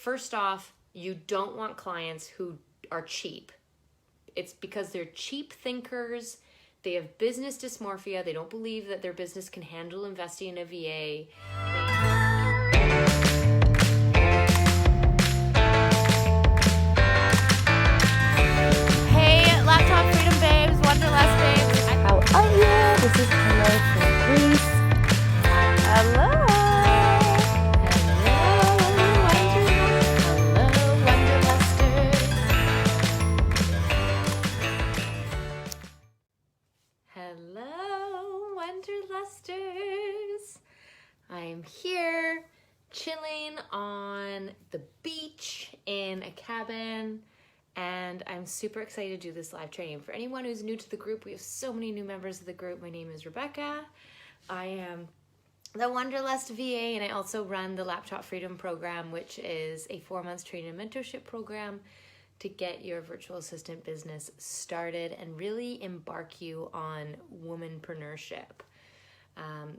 first off, you don't want clients who are cheap. It's because they're cheap thinkers. They have business dysmorphia. They don't believe that their business can handle investing in a VA. Hey, Laptop Freedom Babes, Wonderlust Babes. How are you? This is Hello from Greece. Hello. Hello, Wanderlusters. I am here chilling on the beach in a cabin, and I'm super excited to do this live training. For anyone who's new to the group, we have so many new members of the group. My name is Rebecca. I am the Wanderlust VA, and I also run the Laptop Freedom Program, which is a 4-month training and mentorship program to get your virtual assistant business started and really embark you on womanpreneurship,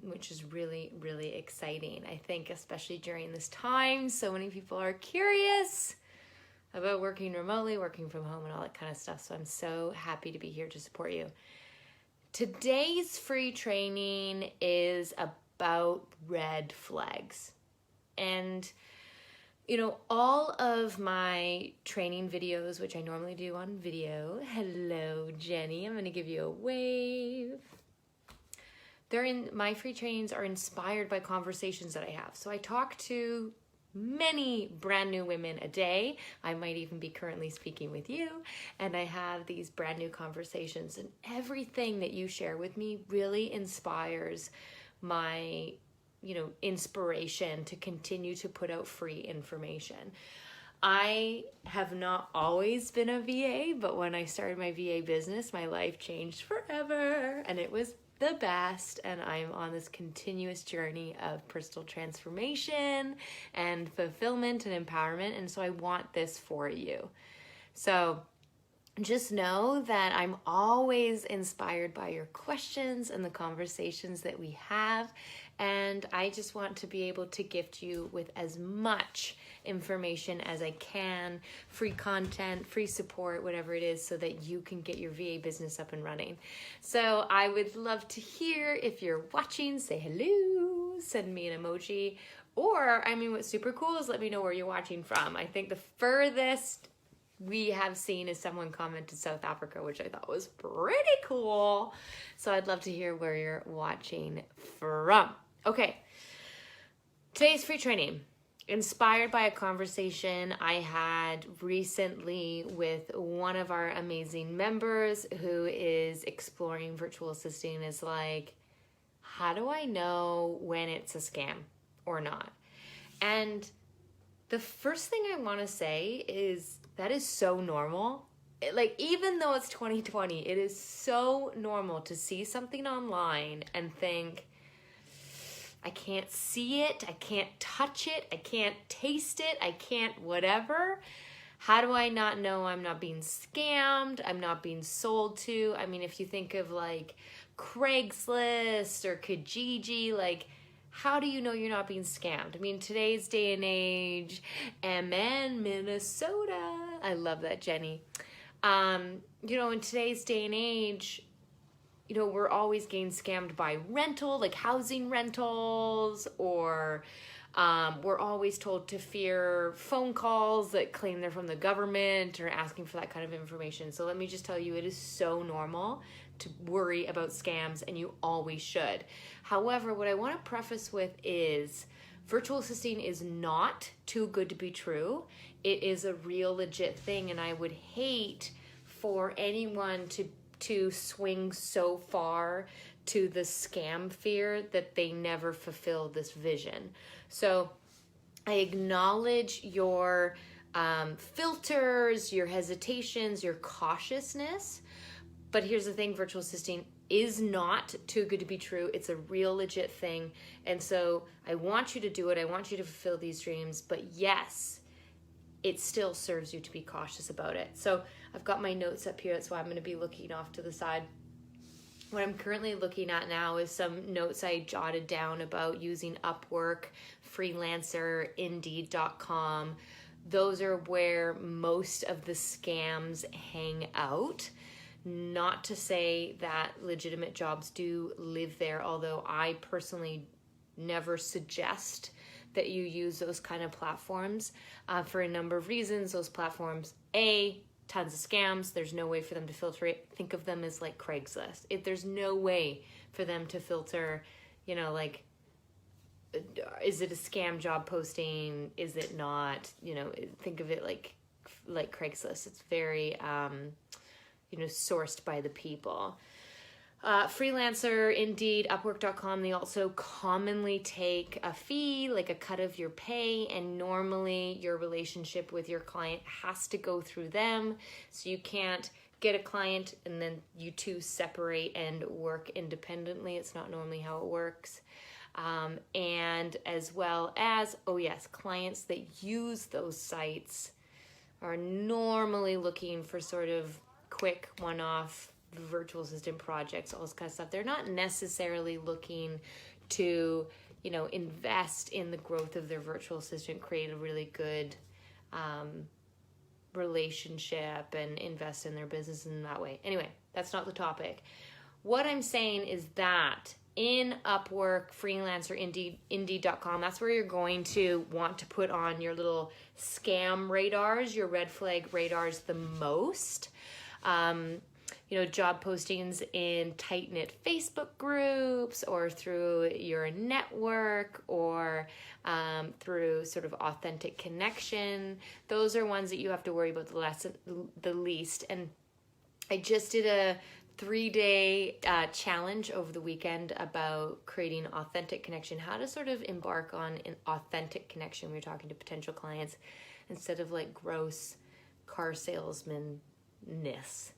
which is really, really exciting. I think especially during this time, so many people are curious about working remotely, working from home, and all that kind of stuff. So I'm so happy to be here to support you. Today's free training is about red flags. And you know, all of my training videos, which I normally do on video, hello, Jenny, I'm going to give you a wave. My free trainings are inspired by conversations that I have. So I talk to many brand new women a day. I might even be currently speaking with you, and I have these brand new conversations, and everything that you share with me really inspires my inspiration to continue to put out free information. I have not always been a VA, but when I started my VA business, my life changed forever, and it was the best. And I'm on this continuous journey of personal transformation and fulfillment and empowerment. And so I want this for you. So just know that I'm always inspired by your questions and the conversations that we have. And I just want to be able to gift you with as much information as I can, free content, free support, whatever it is, so that you can get your VA business up and running. So I would love to hear if you're watching, say hello, send me an emoji, or what's super cool is let me know where you're watching from. I think the furthest we have seen is someone commented South Africa, which I thought was pretty cool. So I'd love to hear where you're watching from. Okay, today's free training, inspired by a conversation I had recently with one of our amazing members who is exploring virtual assisting. And is like, how do I know when it's a scam or not? And the first thing I want to say is that is so normal. Even though it's 2020, it is so normal to see something online and think, I can't see it, I can't touch it, I can't taste it, I can't whatever. How do I not know I'm not being scammed, I'm not being sold to? If you think of Craigslist or Kijiji, how do you know you're not being scammed? Today's day and age, MN, Minnesota. I love that, Jenny. In today's day and age, we're always getting scammed by rental, housing rentals, or we're always told to fear phone calls that claim they're from the government or asking for that kind of information. So let me just tell you, it is so normal to worry about scams, and you always should. However, what I want to preface with is virtual assisting is not too good to be true. It is a real legit thing, and I would hate for anyone to swing so far to the scam fear that they never fulfill this vision. So I acknowledge your filters, your hesitations, your cautiousness. But here's the thing, virtual assisting is not too good to be true. It's a real legit thing. And so I want you to do it. I want you to fulfill these dreams. But yes, it still serves you to be cautious about it. So I've got my notes up here. That's why I'm going to be looking off to the side. What I'm currently looking at now is some notes I jotted down about using Upwork, Freelancer, Indeed.com, those are where most of the scams hang out. Not to say that legitimate jobs do live there, although I personally never suggest that you use those kind of platforms for a number of reasons. Those platforms, tons of scams. There's no way for them to filter it. Think of them as like Craigslist. There's no way for them to filter, like, is it a scam job posting? Is it not? Think of it like Craigslist. It's very, sourced by the people. Freelancer, Indeed, Upwork.com, they also commonly take a fee, like a cut of your pay, and normally your relationship with your client has to go through them. So you can't get a client and then you two separate and work independently. It's not normally how it works. And as well as, clients that use those sites are normally looking for sort of quick one-off virtual assistant projects, all this kind of stuff. They're not necessarily looking to, invest in the growth of their virtual assistant, create a really good relationship and invest in their business in that way. Anyway, that's not the topic. What I'm saying is that in Upwork, Freelancer, Indeed.com, that's where you're going to want to put on your little scam radars, your red flag radars the most. Job postings in tight-knit Facebook groups or through your network or through sort of authentic connection. Those are ones that you have to worry about the least. And I just did a 3-day challenge over the weekend about creating authentic connection, how to sort of embark on an authentic connection when you're talking to potential clients instead of like gross car salesman-ness.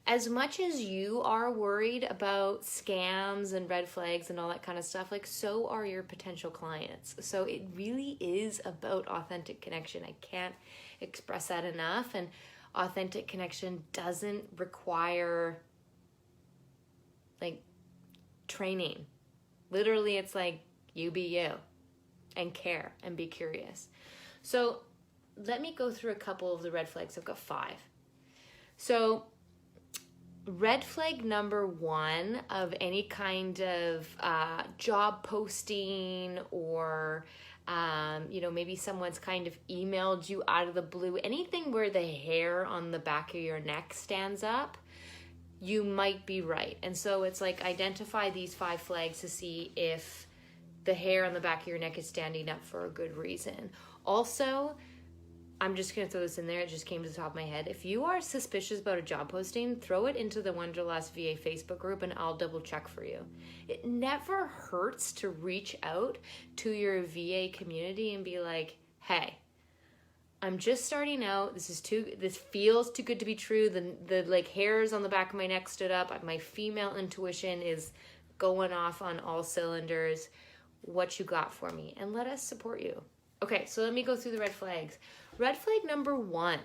As much as you are worried about scams and red flags and all that kind of stuff, like so are your potential clients. So it really is about authentic connection. I can't express that enough. And authentic connection doesn't require like training. Literally, it's like you be you and care and be curious. So let me go through a couple of the red flags. I've got 5. So red flag number 1 of any kind of job posting or, maybe someone's kind of emailed you out of the blue, anything where the hair on the back of your neck stands up, you might be right. And so it's like identify these 5 flags to see if the hair on the back of your neck is standing up for a good reason. Also, I'm just going to throw this in there. It just came to the top of my head. If you are suspicious about a job posting, throw it into the Wonderlust VA Facebook group and I'll double check for you. It never hurts to reach out to your VA community and be like, hey, I'm just starting out. This feels too good to be true. The like hairs on the back of my neck stood up. My female intuition is going off on all cylinders. What you got for me? And let us support you. Okay, so let me go through the red flags. Red flag number 1,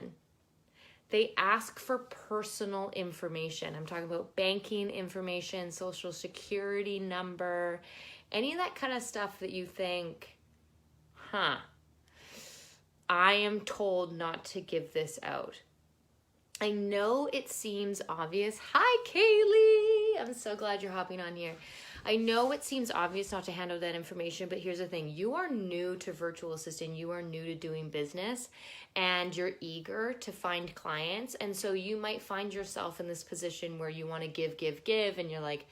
they ask for personal information. I'm talking about banking information, social security number, any of that kind of stuff that you think, I am told not to give this out. I know it seems obvious. Hi, Kaylee. I'm so glad you're hopping on here. I know it seems obvious not to hand out that information, but here's the thing. You are new to virtual assistant. You are new to doing business, and you're eager to find clients. And so you might find yourself in this position where you want to give, and you're like,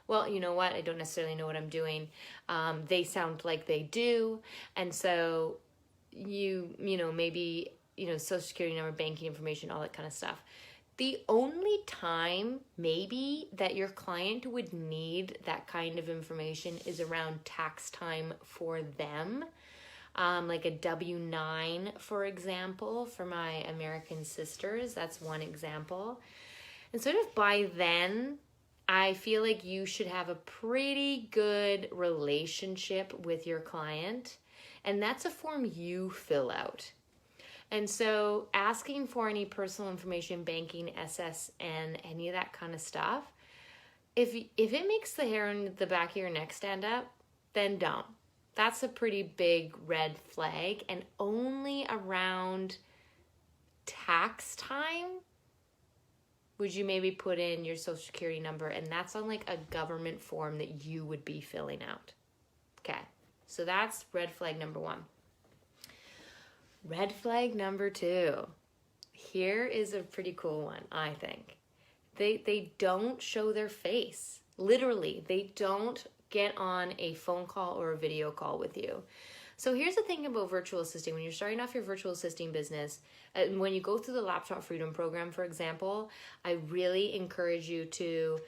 well, you know what? I don't necessarily know what I'm doing. They sound like they do. And so maybe social security number, banking information, all that kind of stuff. The only time maybe that your client would need that kind of information is around tax time for them. Like a W-9, for example, for my American sisters. That's one example. And sort of by then, I feel like you should have a pretty good relationship with your client. And that's a form you fill out. And so asking for any personal information, banking, SSN, any of that kind of stuff, if it makes the hair on the back of your neck stand up, then don't. that's a pretty big red flag. And only around tax time would you maybe put in your social security number, and that's on like a government form that you would be filling out. Okay, so that's red flag number 1. Red flag number 2. Here is a pretty cool one, I think. They don't show their face. Literally, they don't get on a phone call or a video call with you. So here's the thing about virtual assisting. When you're starting off your virtual assisting business, and when you go through the Laptop Freedom Program, for example, I really encourage you to,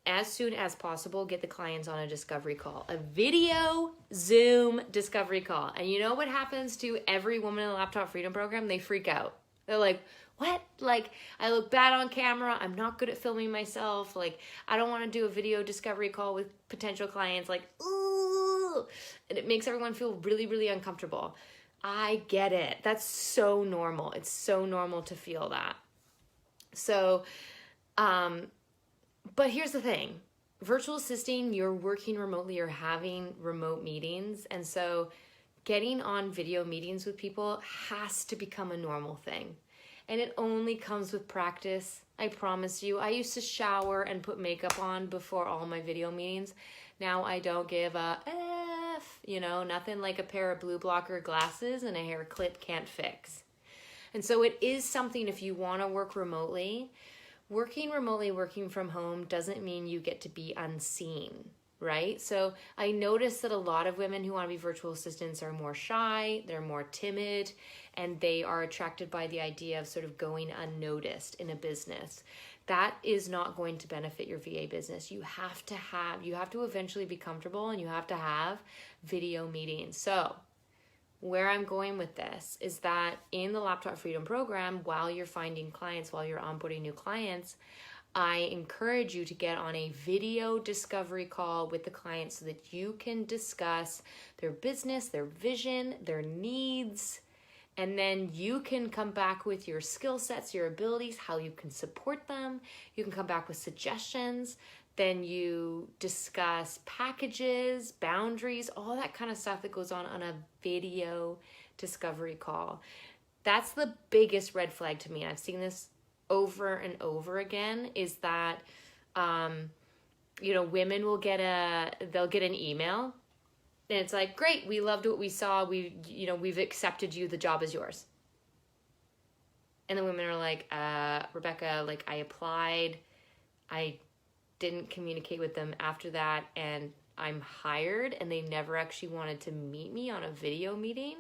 as soon as possible, get the clients on a discovery call, a video Zoom discovery call. And you know what happens to every woman in the Laptop Freedom Program? They freak out. They're like, what? Like, I look bad on camera. I'm not good at filming myself. Like, I don't want to do a video discovery call with potential clients. Like, ooh. And it makes everyone feel really, really uncomfortable. I get it. That's so normal. It's so normal to feel that. So, but here's the thing. Virtual assisting, you're working remotely, you're having remote meetings. And so getting on video meetings with people has to become a normal thing. And it only comes with practice. I promise you. I used to shower and put makeup on before all my video meetings. Now I don't give a F. You know, nothing like a pair of blue blocker glasses and a hair clip can't fix. And so it is something, if you want to work remotely, working remotely, working from home doesn't mean you get to be unseen, right? So I notice that a lot of women who want to be virtual assistants are more shy, they're more timid, and they are attracted by the idea of sort of going unnoticed in a business. That is not going to benefit your VA business. You have to eventually be comfortable, and you have to have video meetings. So where I'm going with this is that in the Laptop Freedom Program, while you're finding clients, while you're onboarding new clients, I encourage you to get on a video discovery call with the client so that you can discuss their business, their vision, their needs, and then you can come back with your skill sets, your abilities, how you can support them. You can come back with suggestions. Then you discuss packages, boundaries, all that kind of stuff that goes on a video discovery call. That's the biggest red flag to me. I've seen this over and over again, is that, women will they'll get an email, and it's like, great, we loved what we saw. We've accepted you. The job is yours. And the women are like, Rebecca, like, I applied. I didn't communicate with them after that, and I'm hired, and they never actually wanted to meet me on a video meeting.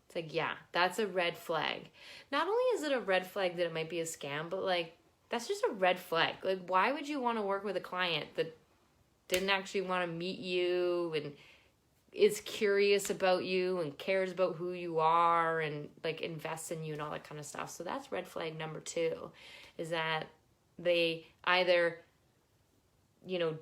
It's like, yeah, that's a red flag. Not only is it a red flag that it might be a scam, but like, that's just a red flag. Like, why would you want to work with a client that didn't actually want to meet you and is curious about you and cares about who you are and like invests in you and all that kind of stuff? So that's red flag number 2, is that they either,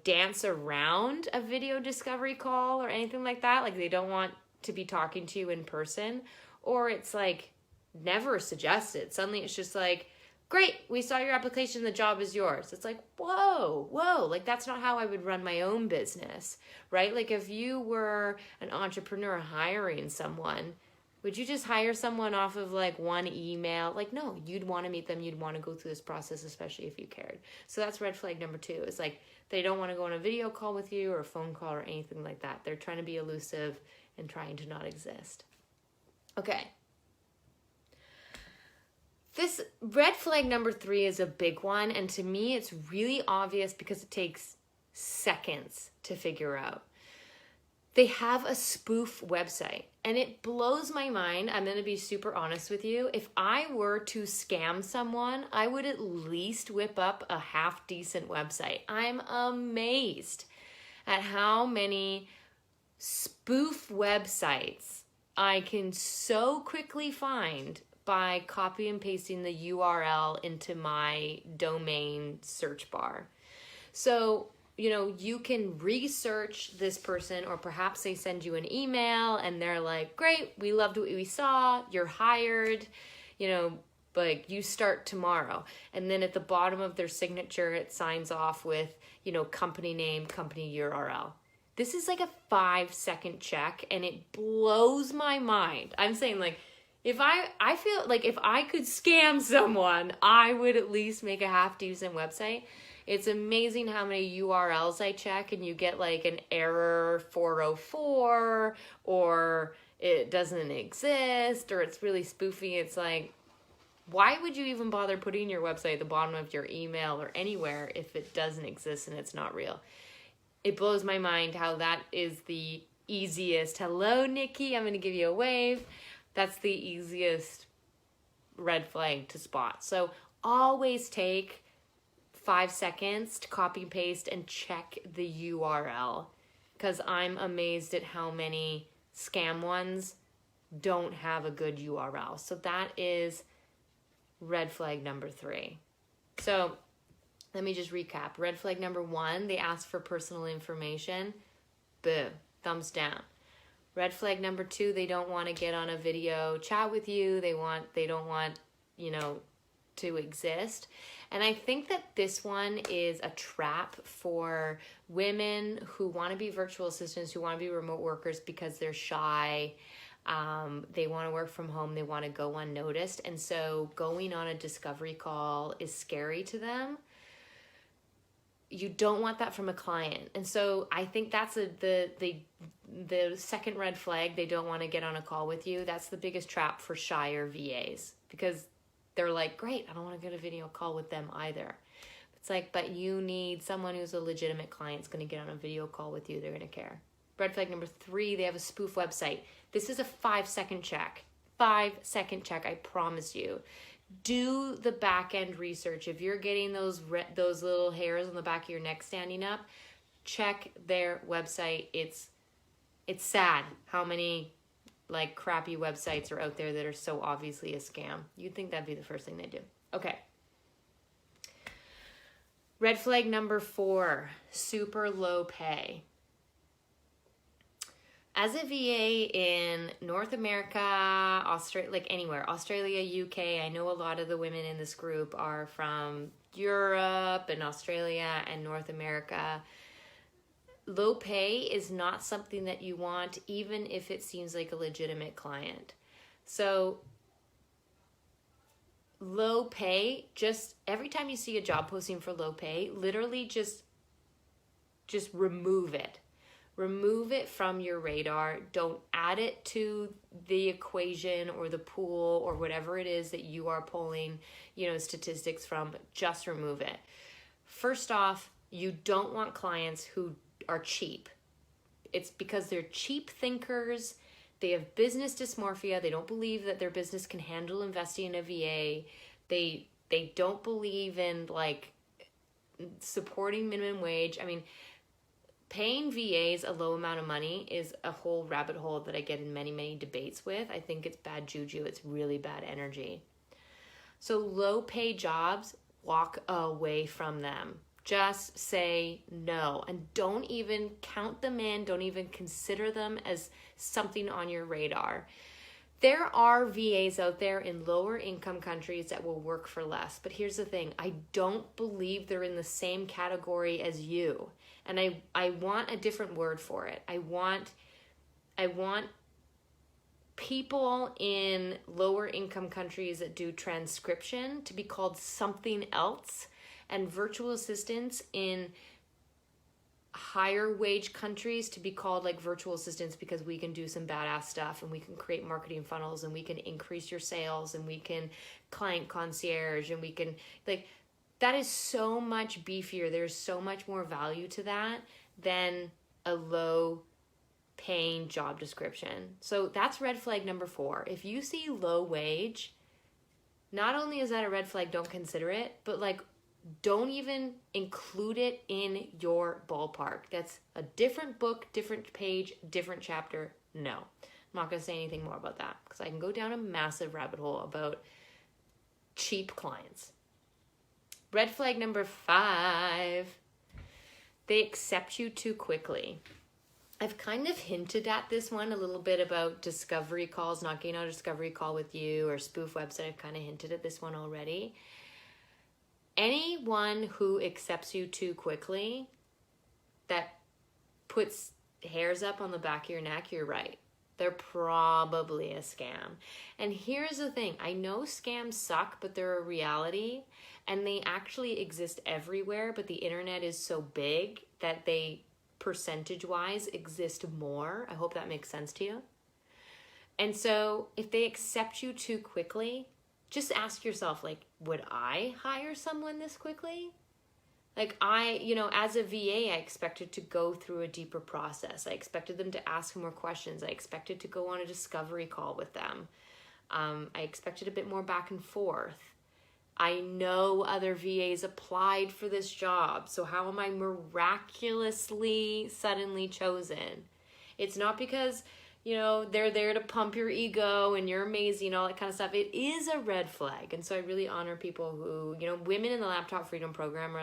dance around a video discovery call or anything like that. Like, they don't want to be talking to you in person, or it's like never suggested. Suddenly it's just like, great, we saw your application, the job is yours. It's like, whoa, like, that's not how I would run my own business, right? Like, if you were an entrepreneur hiring someone, would you just hire someone off of like one email? Like, no, you'd want to meet them. You'd want to go through this process, especially if you cared. So that's red flag number 2. It's like, they don't want to go on a video call with you or a phone call or anything like that. They're trying to be elusive and trying to not exist. Okay. This red flag number 3 is a big one. And to me, it's really obvious because it takes seconds to figure out. They have a spoof website, and it blows my mind. I'm going to be super honest with you. If I were to scam someone, I would at least whip up a half decent website. I'm amazed at how many spoof websites I can so quickly find by copy and pasting the URL into my domain search bar. So, you can research this person, or perhaps they send you an email and they're like, great, we loved what we saw, you're hired, like, you start tomorrow. And then at the bottom of their signature, it signs off with, company name, company URL. This is like a 5-second check, and it blows my mind. I'm saying, like, if I feel like if I could scam someone, I would at least make a half decent website. It's amazing how many URLs I check, and you get like an error 404, or it doesn't exist, or it's really spoofy. It's like, why would you even bother putting your website at the bottom of your email or anywhere if it doesn't exist and it's not real? It blows my mind how that is the easiest. Hello, Nikki. I'm going to give you a wave. That's the easiest red flag to spot. So always take 5 seconds to copy and paste and check the URL, because I'm amazed at how many scam ones don't have a good URL. So that is red flag number 3. So let me just recap. Red flag number 1, they ask for personal information. Boo, thumbs down. Red flag number 2, they don't want to get on a video chat with you. They don't want, to exist. And I think that this one is a trap for women who want to be virtual assistants, who want to be remote workers because they're shy. They want to work from home. They want to go unnoticed. And so going on a discovery call is scary to them. You don't want that from a client. And so I think that's the second red flag. They don't want to get on a call with you. That's the biggest trap for shyer VAs, because they're like, great, I don't want to get a video call with them either. It's like, but you need someone who's a legitimate client's going to get on a video call with you. They're going to care. Red flag number 3, they have a spoof website. This is a 5-second check. 5-second check, I promise you. Do the back end research. If you're getting those little hairs on the back of your neck standing up, check their website. It's sad how many like crappy websites are out there that are so obviously a scam. You'd think that'd be the first thing they do. Okay. Red flag number 4, super low pay. As a VA in North America, Australia, like anywhere, Australia, UK, I know a lot of the women in this group are from Europe and Australia and North America. Low pay is not something that you want, even if it seems like a legitimate client. So low pay, just every time you see a job posting for low pay, literally just remove it. Remove it from your radar. Don't add it to the equation or the pool or whatever it is that you are pulling, statistics from. Just remove it. First off, you don't want clients who are cheap. It's because they're cheap thinkers. They have business dysmorphia. They don't believe that their business can handle investing in a VA. They don't believe in like supporting minimum wage. I mean, paying VAs a low amount of money is a whole rabbit hole that I get in many, many debates with. I think it's bad juju. It's really bad energy. So low pay jobs, walk away from them. Just say no, and don't even count them in. Don't even consider them as something on your radar. There are VAs out there in lower income countries that will work for less. But here's the thing. I don't believe they're in the same category as you. And I want a different word for it. I want people in lower income countries that do transcription to be called something else, and virtual assistants in higher wage countries to be called like virtual assistants, because we can do some badass stuff and we can create marketing funnels and we can increase your sales and we can client concierge and we can like, that is so much beefier. There's so much more value to that than a low paying job description. So that's red flag number 4. If you see low wage, not only is that a red flag, don't consider it, but like, don't even include it in your ballpark. That's a different book, different page, different chapter. No, I'm not going to say anything more about that because I can go down a massive rabbit hole about cheap clients. Red flag number 5, they accept you too quickly. I've kind of hinted at this one a little bit about discovery calls, not getting on a discovery call with you, or spoof website. I've kind of hinted at this one already. Anyone who accepts you too quickly, that puts hairs up on the back of your neck, you're right. They're probably a scam. And here's the thing. I know scams suck, but they're a reality. And they actually exist everywhere. But the internet is so big that they, percentage-wise, exist more. I hope that makes sense to you. And so if they accept you too quickly, just ask yourself, like, would I hire someone this quickly? Like as a VA, I expected to go through a deeper process. I expected them to ask more questions. I expected to go on a discovery call with them. I expected a bit more back and forth. I know other VAs applied for this job. So how am I miraculously suddenly chosen? It's not because, they're there to pump your ego and you're amazing, all that kind of stuff. It is a red flag. And so I really honor people who, women in the Laptop Freedom Program,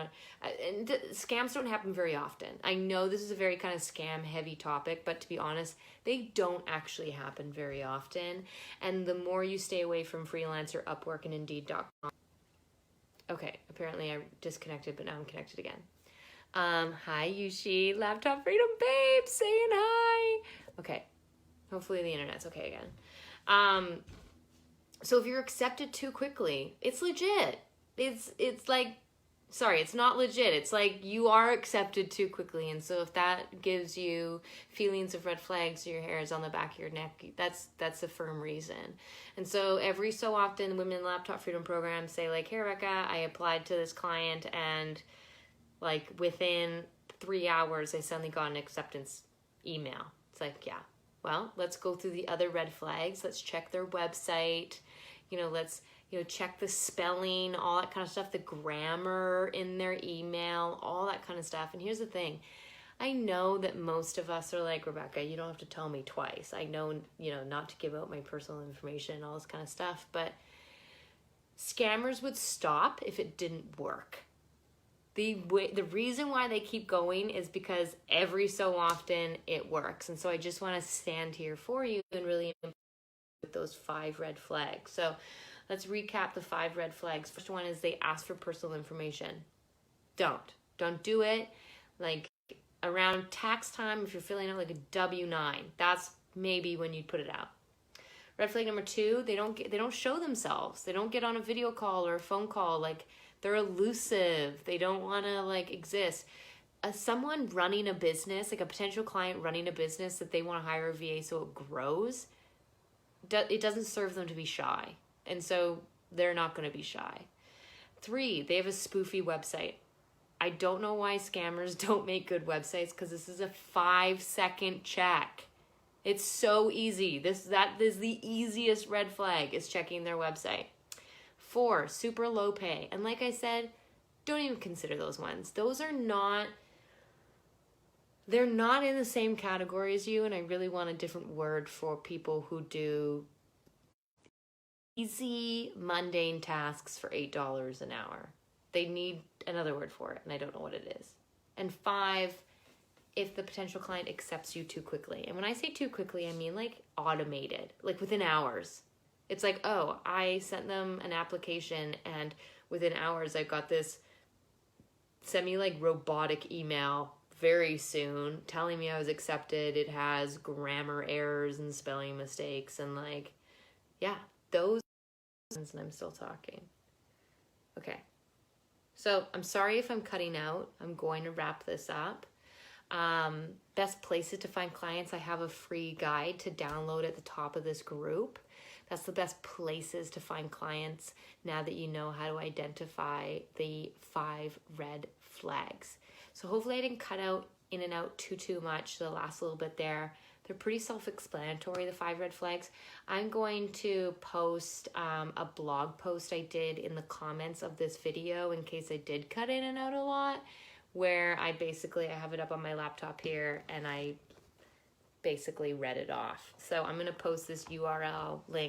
and scams don't happen very often. I know this is a very kind of scam heavy topic, but to be honest, they don't actually happen very often. And the more you stay away from Freelancer, Upwork, and Indeed.com. Okay, apparently I disconnected, but now I'm connected again. Hi, Yushi, Laptop Freedom Babe, saying hi. Okay. Hopefully the internet's okay again. So if you're accepted too quickly, it's legit. It's not legit. It's like you are accepted too quickly. And so if that gives you feelings of red flags, your hair is on the back of your neck, that's a firm reason. And so every so often, Women in Laptop Freedom Program say like, hey, Rebecca, I applied to this client and like within 3 hours, I suddenly got an acceptance email. It's like, yeah. Well, let's go through the other red flags. Let's check their website. Let's, check the spelling, all that kind of stuff, the grammar in their email, all that kind of stuff. And here's the thing. I know that most of us are like, Rebecca, you don't have to tell me twice. I know, not to give out my personal information and all this kind of stuff, but scammers would stop if it didn't work. The reason why they keep going is because every so often it works. And so I just want to stand here for you and really with those 5 red flags. So let's recap the 5 red flags. First one is they ask for personal information. Don't do it. Like around tax time, if you're filling out like a W-9, that's maybe when you'd put it out. Red flag number 2, they don't show themselves. They don't get on a video call or a phone call. Like, they're elusive. They don't want to like exist. Someone running a business, like a potential client running a business that they want to hire a VA so it grows, it doesn't serve them to be shy. And so they're not going to be shy. 3, they have a spoofy website. I don't know why scammers don't make good websites because this is a 5-second check. It's so easy. That is the easiest red flag is checking their website. 4, super low pay. And like I said, don't even consider those ones. They're not in the same category as you, and I really want a different word for people who do easy, mundane tasks for $8 an hour. They need another word for it, and I don't know what it is. And 5, if the potential client accepts you too quickly. And when I say too quickly, I mean like automated, like within hours. It's like, oh, I sent them an application and within hours I got this semi-robotic email very soon telling me I was accepted. It has grammar errors and spelling mistakes and those, and I'm still talking. Okay. So I'm sorry if I'm cutting out. I'm going to wrap this up. Best places to find clients. I have a free guide to download at the top of this group. That's the best places to find clients now that you know how to identify the 5 red flags. So hopefully I didn't cut out in and out too much the last little bit there. They're pretty self-explanatory, the 5 red flags. I'm going to post a blog post I did in the comments of this video in case I did cut in and out a lot, where I have it up on my laptop here and I basically read it off. So I'm going to post this URL link